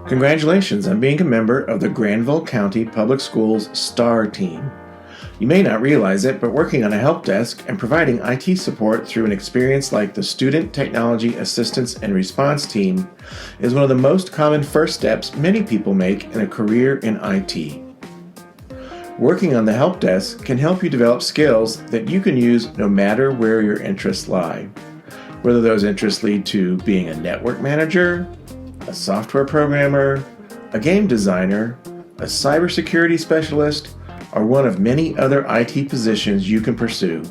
Congratulations on being a member of the Granville County Public Schools STAR team. You may not realize it, but working on a help desk and providing IT support through an experience like the Student Technology Assistance and Response team is one of the most common first steps many people make in a career in IT. Working on the help desk can help you develop skills that you can use no matter where your interests lie. Whether those interests lead to being a network manager, a software programmer, a game designer, a cybersecurity specialist, or one of many other IT positions you can pursue.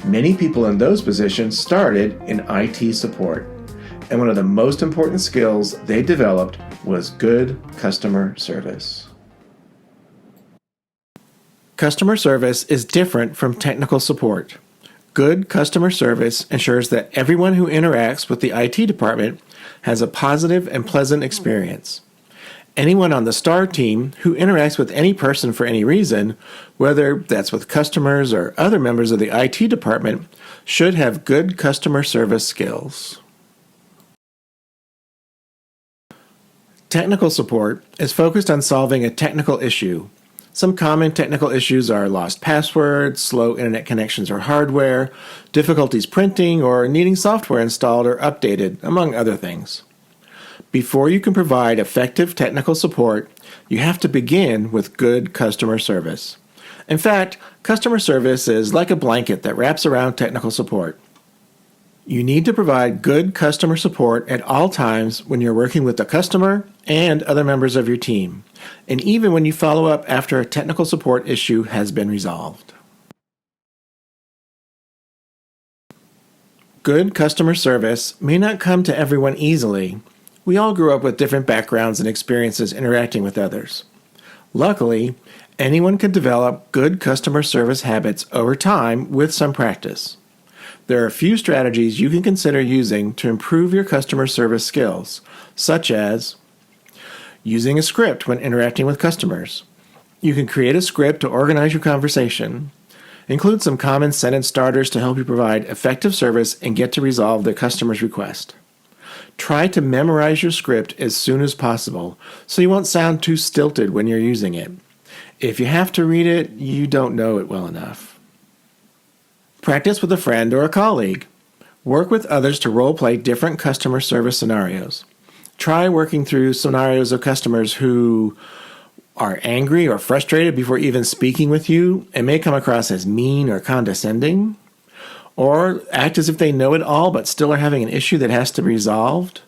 Many people in those positions started in IT support, and one of the most important skills they developed was good customer service. Customer service is different from technical support. Good customer service ensures that everyone who interacts with the IT department has a positive and pleasant experience. Anyone on the STAR team who interacts with any person for any reason, whether that's with customers or other members of the IT department, should have good customer service skills. Technical support is focused on solving a technical issue. Some common technical issues are lost passwords, slow internet connections or hardware, difficulties printing, or needing software installed or updated, among other things. Before you can provide effective technical support, you have to begin with good customer service. In fact, customer service is like a blanket that wraps around technical support. You need to provide good customer support at all times when you're working with the customer and other members of your team, and even when you follow up after a technical support issue has been resolved. Good customer service may not come to everyone easily. We all grew up with different backgrounds and experiences interacting with others. Luckily, anyone can develop good customer service habits over time with some practice. There are a few strategies you can consider using to improve your customer service skills, such as using a script when interacting with customers. You can create a script to organize your conversation. Include some common sentence starters to help you provide effective service and get to resolve the customer's request. Try to memorize your script as soon as possible so you won't sound too stilted when you're using it. If you have to read it, you don't know it well enough. Practice with a friend or a colleague. Work with others to role-play different customer service scenarios. Try working through scenarios of customers who are angry or frustrated before even speaking with you and may come across as mean or condescending. Or act as if they know it all but still are having an issue that has to be resolved.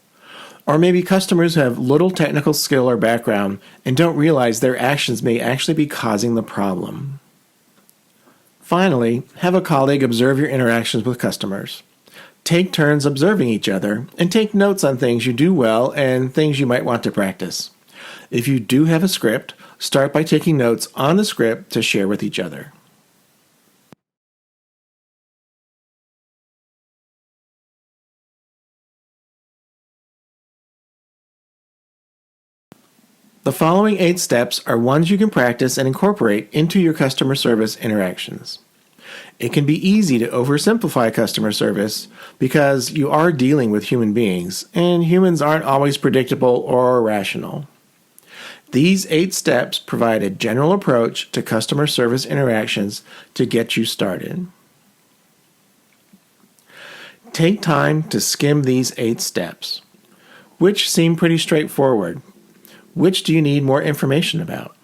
Or maybe customers who have little technical skill or background and don't realize their actions may actually be causing the problem. Finally, have a colleague observe your interactions with customers. Take turns observing each other and take notes on things you do well and things you might want to practice. If you do have a script, start by taking notes on the script to share with each other. The following 8 steps are ones you can practice and incorporate into your customer service interactions. It can be easy to oversimplify customer service because you are dealing with human beings, and humans aren't always predictable or rational. These 8 steps provide a general approach to customer service interactions to get you started. Take time to skim these 8 steps. Which seem pretty straightforward? Which do you need more information about?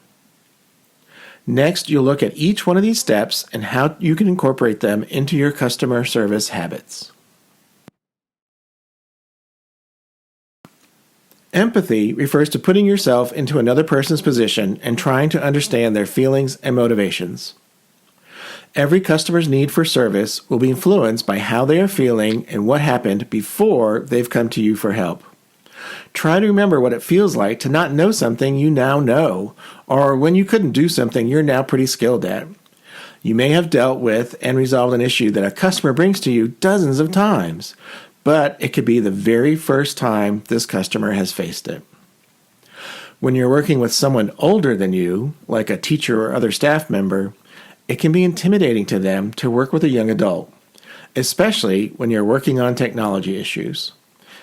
Next, you'll look at each one of these steps and how you can incorporate them into your customer service habits. Empathy refers to putting yourself into another person's position and trying to understand their feelings and motivations. Every customer's need for service will be influenced by how they are feeling and what happened before they've come to you for help. Try to remember what it feels like to not know something you now know, or when you couldn't do something you're now pretty skilled at. You may have dealt with and resolved an issue that a customer brings to you dozens of times, but it could be the very first time this customer has faced it. When you're working with someone older than you, like a teacher or other staff member, it can be intimidating to them to work with a young adult, especially when you're working on technology issues.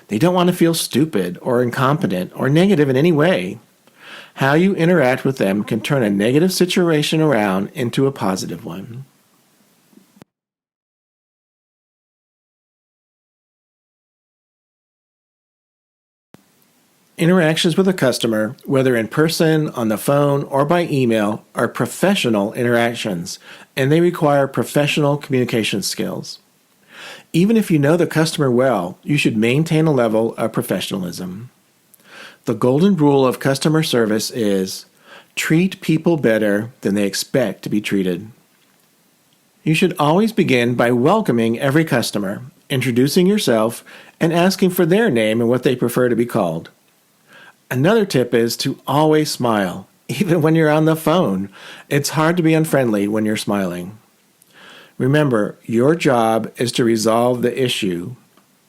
They don't want to feel stupid or incompetent or negative in any way. How you interact with them can turn a negative situation around into a positive one. Interactions with a customer, whether in person, on the phone, or by email, are professional interactions, and they require professional communication skills. Even if you know the customer well, you should maintain a level of professionalism. The golden rule of customer service is treat people better than they expect to be treated. You should always begin by welcoming every customer, introducing yourself, and asking for their name and what they prefer to be called. Another tip is to always smile, even when you're on the phone. It's hard to be unfriendly when you're smiling. Remember, your job is to resolve the issue.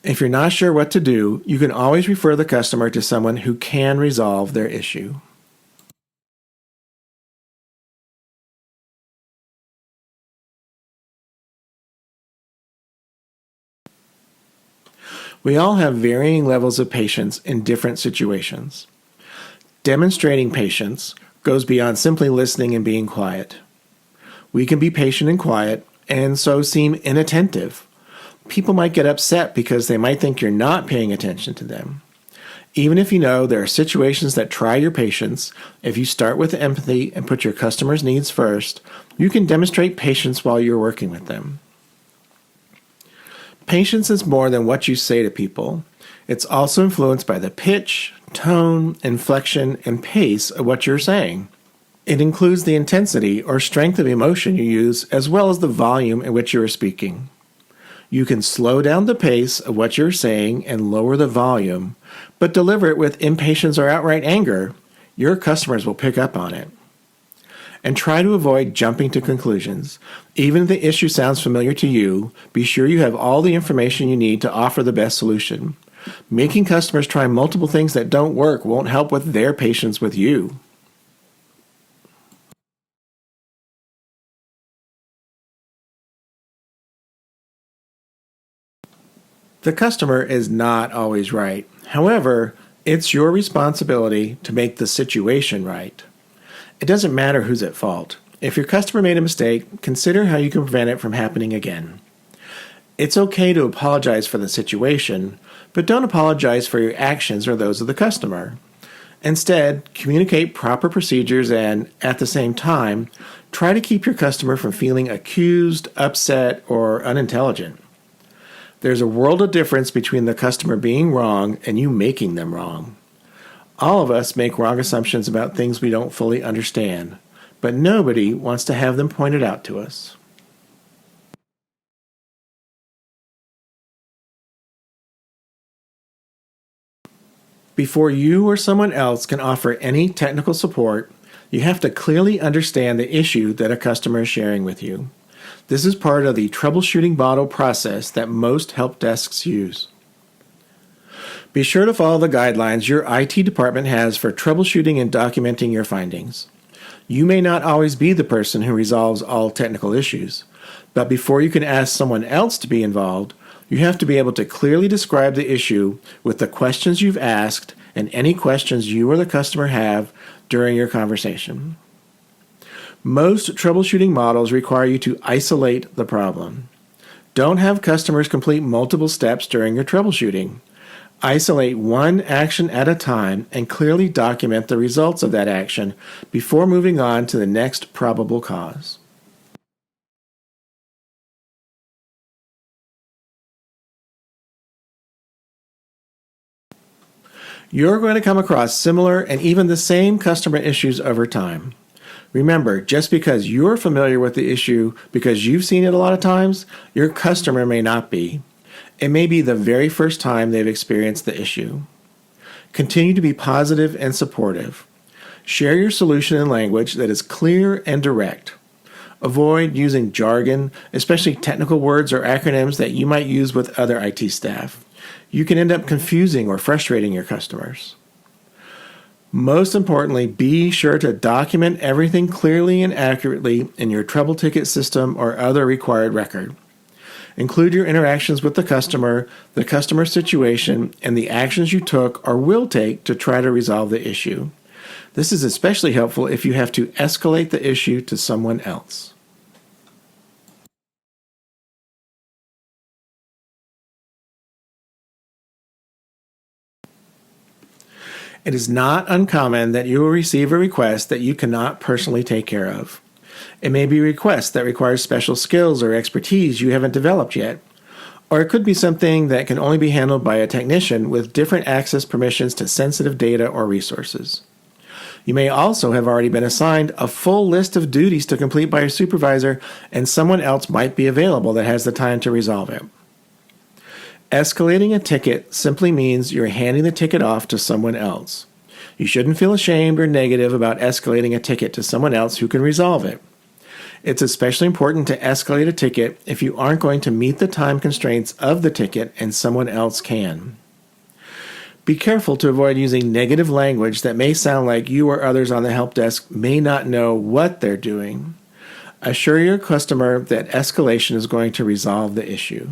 If you're not sure what to do, you can always refer the customer to someone who can resolve their issue. We all have varying levels of patience in different situations. Demonstrating patience goes beyond simply listening and being quiet. We can be patient and quiet and so seem inattentive. People might get upset because they might think you're not paying attention to them. Even if you know there are situations that try your patience, if you start with empathy and put your customer's needs first, you can demonstrate patience while you're working with them. Patience is more than what you say to people. It's also influenced by the pitch, tone, inflection, and pace of what you're saying. It includes the intensity or strength of emotion you use as well as the volume in which you are speaking. You can slow down the pace of what you're saying and lower the volume, but deliver it with impatience or outright anger. Your customers will pick up on it. And try to avoid jumping to conclusions. Even if the issue sounds familiar to you, be sure you have all the information you need to offer the best solution. Making customers try multiple things that don't work won't help with their patience with you. The customer is not always right. However, it's your responsibility to make the situation right. It doesn't matter who's at fault. If your customer made a mistake, consider how you can prevent it from happening again. It's okay to apologize for the situation, but don't apologize for your actions or those of the customer. Instead, communicate proper procedures and, at the same time, try to keep your customer from feeling accused, upset, or unintelligent. There's a world of difference between the customer being wrong and you making them wrong. All of us make wrong assumptions about things we don't fully understand, but nobody wants to have them pointed out to us. Before you or someone else can offer any technical support, you have to clearly understand the issue that a customer is sharing with you. This is part of the troubleshooting model process that most help desks use. Be sure to follow the guidelines your IT department has for troubleshooting and documenting your findings. You may not always be the person who resolves all technical issues, but before you can ask someone else to be involved, you have to be able to clearly describe the issue with the questions you've asked and any questions you or the customer have during your conversation. Most troubleshooting models require you to isolate the problem. Don't have customers complete multiple steps during your troubleshooting. Isolate one action at a time and clearly document the results of that action before moving on to the next probable cause. You're going to come across similar and even the same customer issues over time. Remember, just because you're familiar with the issue because you've seen it a lot of times, your customer may not be. It may be the very first time they've experienced the issue. Continue to be positive and supportive. Share your solution in language that is clear and direct. Avoid using jargon, especially technical words or acronyms that you might use with other IT staff. You can end up confusing or frustrating your customers. Most importantly, be sure to document everything clearly and accurately in your trouble ticket system or other required record. Include your interactions with the customer situation, and the actions you took or will take to try to resolve the issue. This is especially helpful if you have to escalate the issue to someone else. It is not uncommon that you will receive a request that you cannot personally take care of. It may be a request that requires special skills or expertise you haven't developed yet. Or it could be something that can only be handled by a technician with different access permissions to sensitive data or resources. You may also have already been assigned a full list of duties to complete by your supervisor, and someone else might be available that has the time to resolve it. Escalating a ticket simply means you're handing the ticket off to someone else. You shouldn't feel ashamed or negative about escalating a ticket to someone else who can resolve it. It's especially important to escalate a ticket if you aren't going to meet the time constraints of the ticket and someone else can. Be careful to avoid using negative language that may sound like you or others on the help desk may not know what they're doing. Assure your customer that escalation is going to resolve the issue.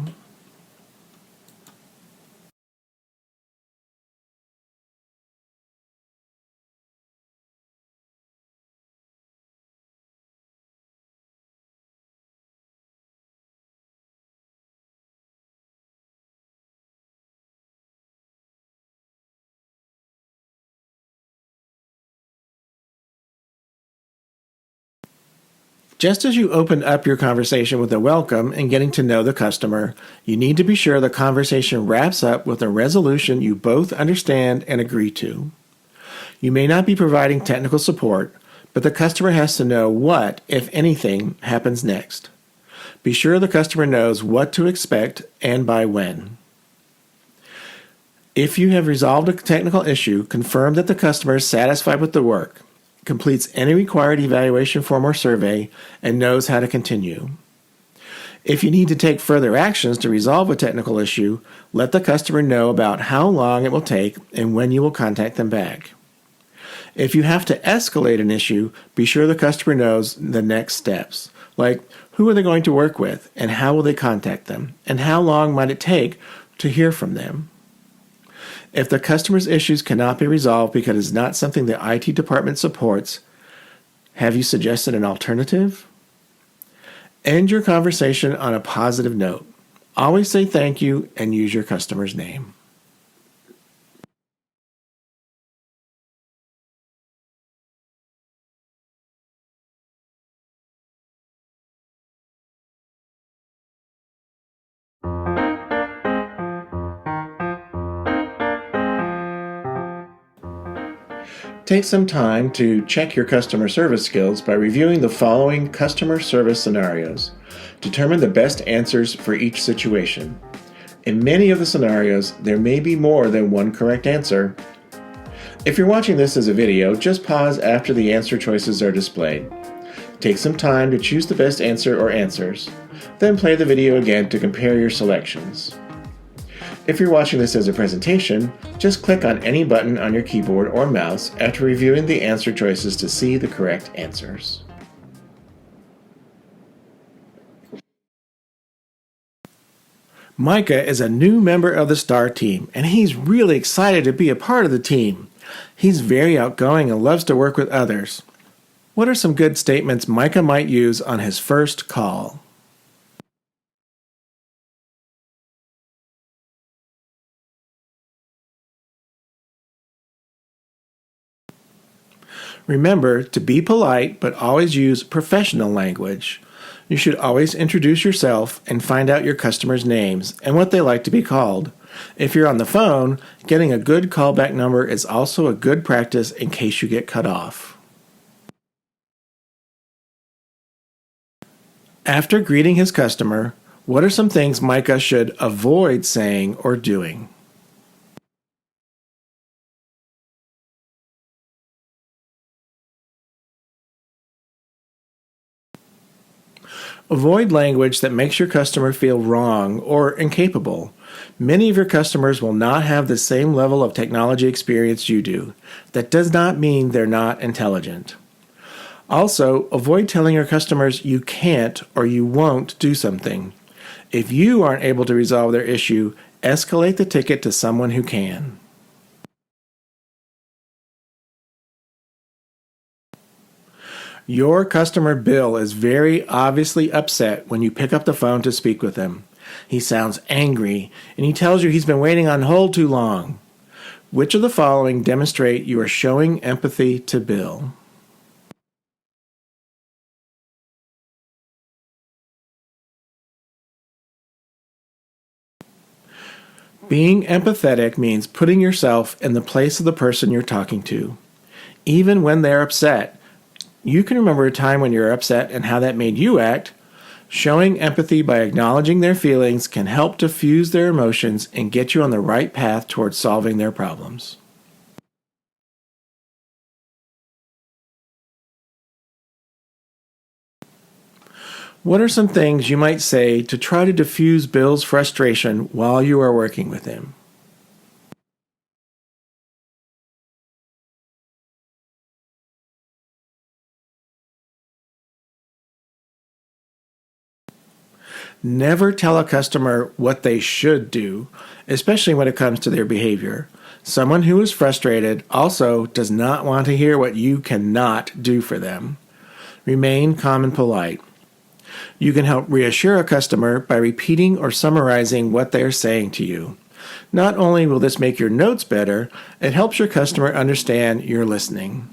Just as you open up your conversation with a welcome and getting to know the customer, you need to be sure the conversation wraps up with a resolution you both understand and agree to. You may not be providing technical support, but the customer has to know what, if anything, happens next. Be sure the customer knows what to expect and by when. If you have resolved a technical issue, confirm that the customer is satisfied with the work, completes any required evaluation form or survey, and knows how to continue. If you need to take further actions to resolve a technical issue, let the customer know about how long it will take and when you will contact them back. If you have to escalate an issue, be sure the customer knows the next steps, like who are they going to work with and how will they contact them, and how long might it take to hear from them. If the customer's issues cannot be resolved because it's not something the IT department supports, have you suggested an alternative? End your conversation on a positive note. Always say thank you and use your customer's name. Take some time to check your customer service skills by reviewing the following customer service scenarios. Determine the best answers for each situation. In many of the scenarios, there may be more than one correct answer. If you're watching this as a video, just pause after the answer choices are displayed. Take some time to choose the best answer or answers. Then play the video again to compare your selections. If you're watching this as a presentation, just click on any button on your keyboard or mouse after reviewing the answer choices to see the correct answers. Micah is a new member of the STAR team, and he's really excited to be a part of the team. He's very outgoing and loves to work with others. What are some good statements Micah might use on his first call? Remember to be polite, but always use professional language. You should always introduce yourself and find out your customers' names and what they like to be called. If you're on the phone, getting a good callback number is also a good practice in case you get cut off. After greeting his customer, what are some things Micah should avoid saying or doing? Avoid language that makes your customer feel wrong or incapable. Many of your customers will not have the same level of technology experience you do. That does not mean they're not intelligent. Also, avoid telling your customers you can't or you won't do something. If you aren't able to resolve their issue, escalate the ticket to someone who can. Your customer Bill is very obviously upset when you pick up the phone to speak with him. He sounds angry, and he tells you he's been waiting on hold too long. Which of the following demonstrate you are showing empathy to Bill? Being empathetic means putting yourself in the place of the person you're talking to. Even when they're upset, you can remember a time when you were upset and how that made you act. Showing empathy by acknowledging their feelings can help diffuse their emotions and get you on the right path towards solving their problems. What are some things you might say to try to diffuse Bill's frustration while you are working with him? Never tell a customer what they should do, especially when it comes to their behavior. Someone who is frustrated also does not want to hear what you cannot do for them. Remain calm and polite. You can help reassure a customer by repeating or summarizing what they are saying to you. Not only will this make your notes better, it helps your customer understand you're listening.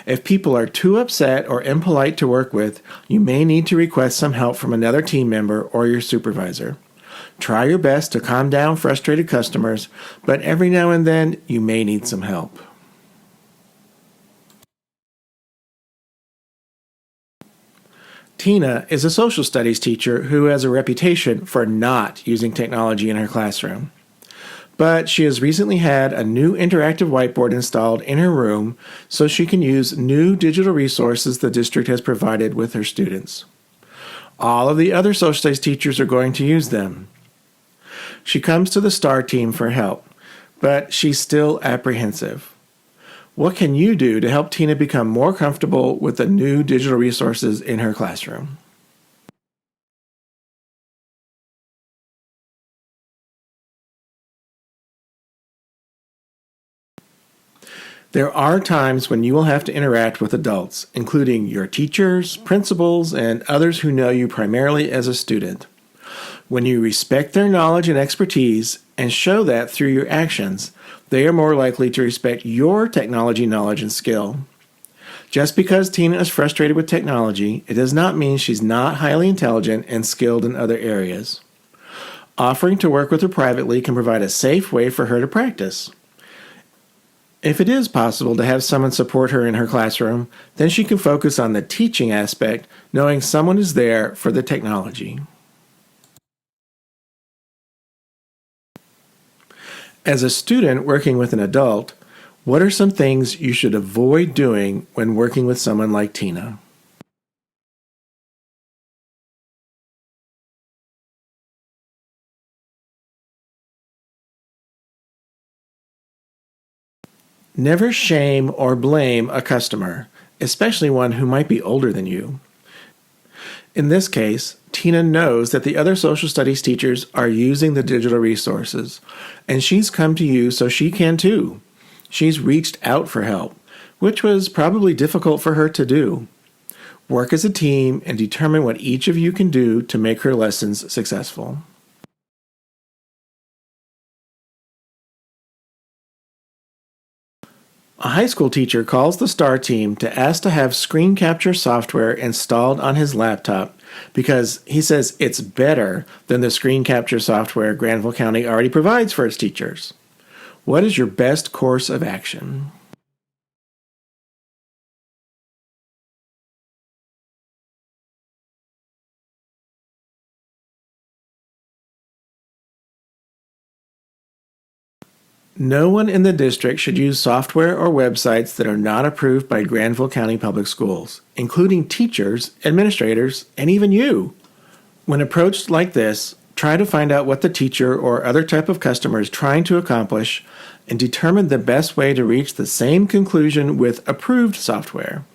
If people are too upset or impolite to work with, you may need to request some help from another team member or your supervisor. Try your best to calm down frustrated customers, but every now and then you may need some help. Tina is a social studies teacher who has a reputation for not using technology in her classroom. But she has recently had a new interactive whiteboard installed in her room so she can use new digital resources the district has provided with her students. All of the other social studies teachers are going to use them. She comes to the STAR team for help, but she's still apprehensive. What can you do to help Tina become more comfortable with the new digital resources in her classroom? There are times when you will have to interact with adults, including your teachers, principals, and others who know you primarily as a student. When you respect their knowledge and expertise and show that through your actions, they are more likely to respect your technology knowledge and skill. Just because Tina is frustrated with technology, it does not mean she's not highly intelligent and skilled in other areas. Offering to work with her privately can provide a safe way for her to practice. If it is possible to have someone support her in her classroom, then she can focus on the teaching aspect, knowing someone is there for the technology. As a student working with an adult, what are some things you should avoid doing when working with someone like Tina? Never shame or blame a customer, especially one who might be older than you. In this case, Tina knows that the other social studies teachers are using the digital resources, and she's come to you so she can too. She's reached out for help, which was probably difficult for her to do. Work as a team and determine what each of you can do to make her lessons successful. A high school teacher calls the STAR team to ask to have screen capture software installed on his laptop because he says it's better than the screen capture software Granville County already provides for its teachers. What is your best course of action? No one in the district should use software or websites that are not approved by Granville County Public Schools, including teachers, administrators, and even you. When approached like this, try to find out what the teacher or other type of customer is trying to accomplish and determine the best way to reach the same conclusion with approved software.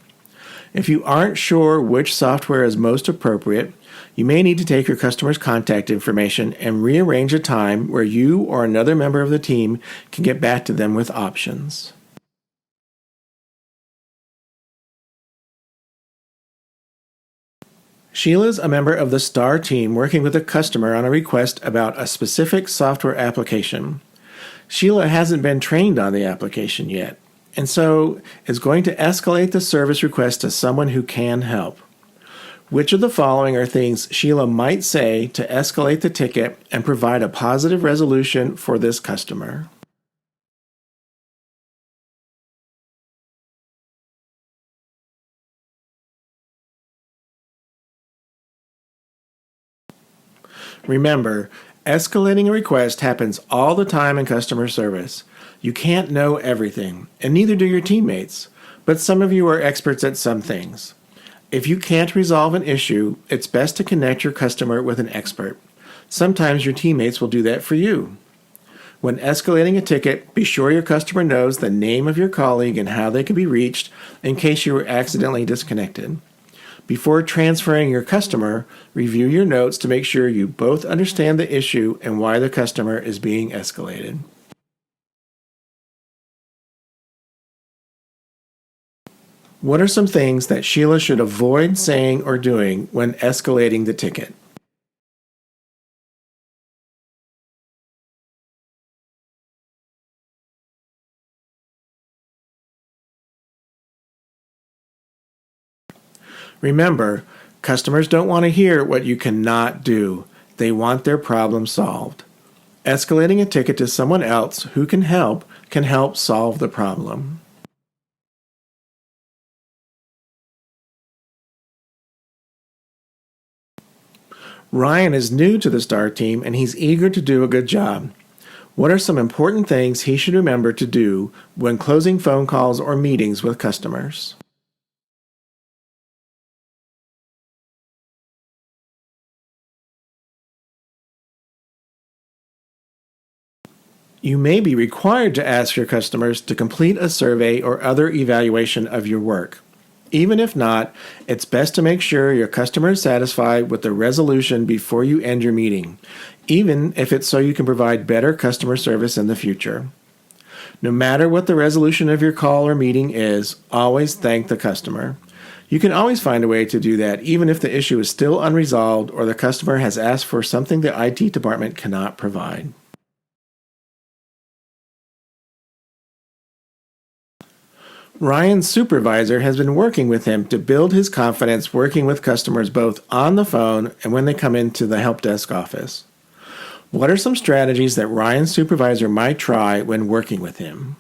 If you aren't sure which software is most appropriate, You may need to take your customer's contact information and rearrange a time where you or another member of the team can get back to them with options. Sheila's a member of the STAR team working with a customer on a request about a specific software application. Sheila hasn't been trained on the application yet, and so is going to escalate the service request to someone who can help. Which of the following are things Sheila might say to escalate the ticket and provide a positive resolution for this customer? Remember, escalating a request happens all the time in customer service. You can't know everything, and neither do your teammates, but some of you are experts at some things. If you can't resolve an issue, it's best to connect your customer with an expert. Sometimes your teammates will do that for you. When escalating a ticket, be sure your customer knows the name of your colleague and how they can be reached in case you were accidentally disconnected. Before transferring your customer, review your notes to make sure you both understand the issue and why the customer is being escalated. What are some things that Sheila should avoid saying or doing when escalating the ticket? Remember, customers don't want to hear what you cannot do. They want their problem solved. Escalating a ticket to someone else who can help solve the problem. Ryan is new to the STAR team and he's eager to do a good job. What are some important things he should remember to do when closing phone calls or meetings with customers? You may be required to ask your customers to complete a survey or other evaluation of your work. Even if not, it's best to make sure your customer is satisfied with the resolution before you end your meeting, even if it's so you can provide better customer service in the future. No matter what the resolution of your call or meeting is, always thank the customer. You can always find a way to do that even if the issue is still unresolved or the customer has asked for something the IT department cannot provide. Ryan's supervisor has been working with him to build his confidence working with customers both on the phone and when they come into the help desk office. What are some strategies that Ryan's supervisor might try when working with him?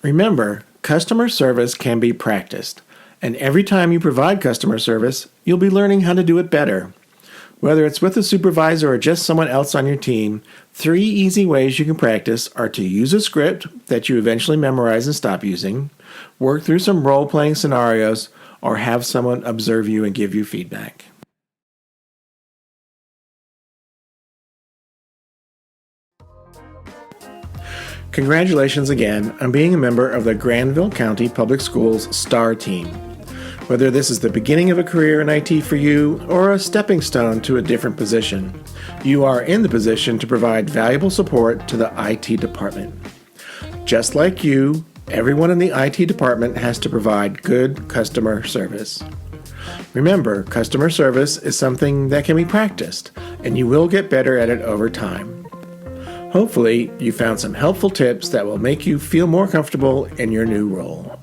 Remember, customer service can be practiced. And every time you provide customer service, you'll be learning how to do it better. Whether it's with a supervisor or just someone else on your team, 3 easy ways you can practice are to use a script that you eventually memorize and stop using, work through some role-playing scenarios, or have someone observe you and give you feedback. Congratulations again on being a member of the Granville County Public Schools STAR team. Whether this is the beginning of a career in IT for you or a stepping stone to a different position, you are in the position to provide valuable support to the IT department. Just like you, everyone in the IT department has to provide good customer service. Remember, customer service is something that can be practiced, and you will get better at it over time. Hopefully, you found some helpful tips that will make you feel more comfortable in your new role.